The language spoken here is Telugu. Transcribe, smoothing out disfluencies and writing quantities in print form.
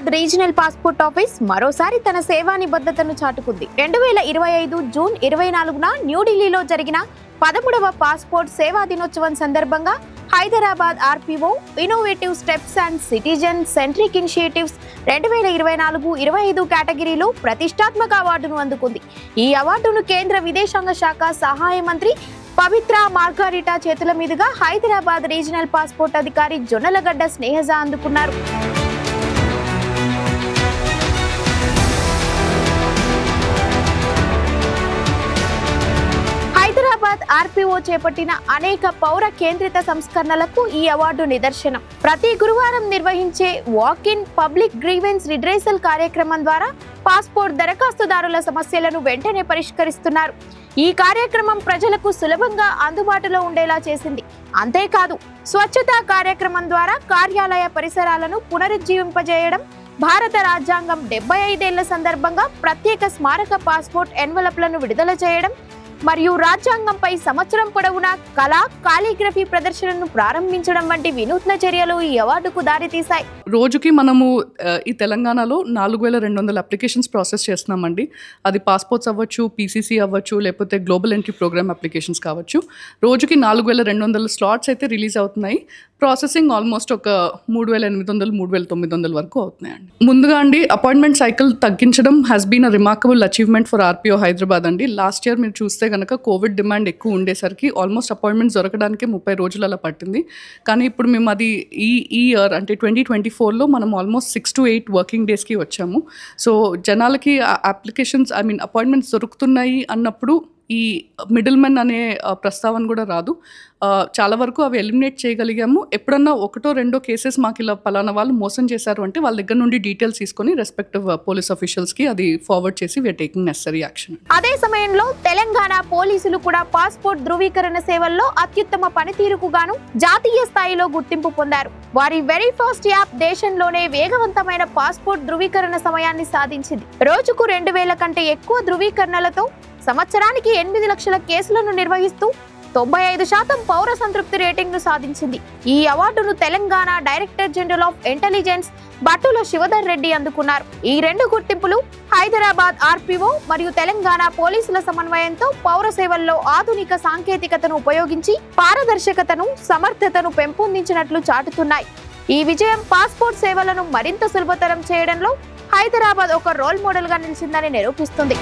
హైదరాబాద్ రీజనల్ పాస్పోర్ట్ ఆఫీస్ మరోసారి తన సేవా నిబద్ధతను చాటుకుంది. 2025 జూన్ 24న న్యూఢిల్లీలో జరిగిన 13వ పాస్పోర్ట్ సేవా దినోత్సవం సందర్భంగా Hyderabad RPO innovative steps and citizen centric initiatives 2024-25 కేటగిరీలో ప్రతిష్టాత్మక అవార్డును అందుకుంది. ఈ అవార్డును కేంద్ర విదేశాంగ శాఖ సహాయ మంత్రి పవిత్ర మార్గారిటా చేతుల మీదుగా హైదరాబాద్ రీజనల్ పాస్పోర్ట్ అధికారి జొన్నలగడ్డ స్నేహజ అందుకున్నారు. హైదరాబాద్ ఆర్పీఓ చేపట్టిన అనేక పౌర కేంద్రిత సంస్కరణలకు ఈ అవార్డు నిదర్శనం. ప్రతి గురువారం నిర్వహించే walk in public grievance redressal కార్యక్రమం ద్వారా పాస్పోర్ట్ దరఖాస్తుదారుల సమస్యలను వెంటనే పరిష్కరిస్తున్నారు. ఈ కార్యక్రమం ప్రజలకు సులభంగా అందుబాటులో ఉండేలా చేసింది. అంతేకాదు, స్వచ్ఛతా కార్యక్రమం ద్వారా కార్యాలయ పరిసరాలను పునరుజ్జీవింపజేయడం, భారత రాజ్యాంగం 75 ఏళ్ల సందర్భంగా ప్రత్యేక స్మారక పాస్పోర్ట్ ఎన్వలప్లను విడుదల చేయడం మరియు రాజ్యాంగంపై సంవత్సరం పొడవునా కళా కాలిగ్రఫీ ప్రదర్శనను ప్రారంభించడం వంటి వినూత్న చర్యలు ఈ అవార్డుకు దారితీశాయి. రోజుకి మనము ఈ తెలంగాణలో 4200 అప్లికేషన్స్ ప్రాసెస్ చేస్తున్నామండి. అది పాస్పోర్ట్స్ అవ్వచ్చు, పీసీసీ అవ్వచ్చు, లేకపోతే గ్లోబల్ ఎంట్రీ ప్రోగ్రామ్ అప్లికేషన్స్ కావచ్చు. రోజుకి 4200 స్లాట్స్ అయితే రిలీజ్ అవుతున్నాయి. ప్రాసెసింగ్ ఆల్మోస్ట్ ఒక 3800-3900 వరకు అవుతున్నాయండి. ముందుగా అండి, అపాయింట్మెంట్ సైకిల్ తగ్గించడం has been a remarkable achievement for RPO Hyderabad అండి. లాస్ట్ ఇయర్ మీరు చూస్తే కనుక కోవిడ్ డిమాండ్ ఎక్కువ ఉండేసరికి ఆల్మోస్ట్ అపాయింట్మెంట్స్ దొరకడానికి 30 రోజులు అలా పట్టింది. కానీ ఇప్పుడు మేము అది ఈ ఇయర్ అంటే 2024లో మనం ఆల్మోస్ట్ 6 to 8 వర్కింగ్ డేస్కి వచ్చాము. సో జనాలకి అప్లికేషన్స్ అపాయింట్మెంట్స్ దొరుకుతున్నాయి అన్నప్పుడు ఈ మిడిల్ మెన్ అనే ప్రస్తావన కూడా రాదు. చాలా వరకు అవి ఎలిమినేట్ చేయగలిగాము. ఎప్పుడన్నా 1-2 కేసెస్ మాకు ఇలా పలానా వాళ్ళు మోసం చేశారు అంటే వాళ్ళ దగ్గర నుండి డీటెయిల్స్ తీసుకొని రెస్పెక్టివ్ పోలీస్ ఆఫీషియల్స్కి అది ఫార్వర్డ్ చేసి వీఆర్ టేకింగ్ నెసరీ యాక్షన్. అదే సమయంలో తెలంగాణ పోలీసులు కూడా పాస్పోర్ట్ ధృవీకరణ సేవల్లో అత్యుత్తమ పనితీరుకు గాను జాతీయ స్థాయిలో గుర్తింపు పొందారు. వారి వెరీ ఫస్ట్ యాప్ దేశంలోనే వేగవంతమైన పాస్పోర్ట్ ధృవీకరణ సమయాన్ని సాధించింది. రోజుకు 2000 కంటే ఎక్కువ ధృవీకరణలతో సంవత్సరానికి 8 లక్షల కేసులను నిర్వహిస్తూ 95% పౌర సంతృప్తి రేటింగ్ ను సాధించింది. ఈ అవార్డును Telangana director general of intelligence Battula Shivadhar Reddy అందుకున్నారు. ఈ 2 గుర్తింపులు హైదరాబాద్ ఆర్పీఓ మరియు తెలంగాణ పోలీసుల సమన్వయంతో పౌర సేవల్లో ఆధునిక సాంకేతికతను ఉపయోగించి పారదర్శకతను, సమర్థతను పెంపొందించినట్లు చాటుతున్నాయి. ఈ విజయం పాస్పోర్ట్ సేవలను మరింత సులభతరం చేయడంలో హైదరాబాద్ ఒక రోల్ మోడల్ గా నిలిచిందని నిరూపిస్తుంది.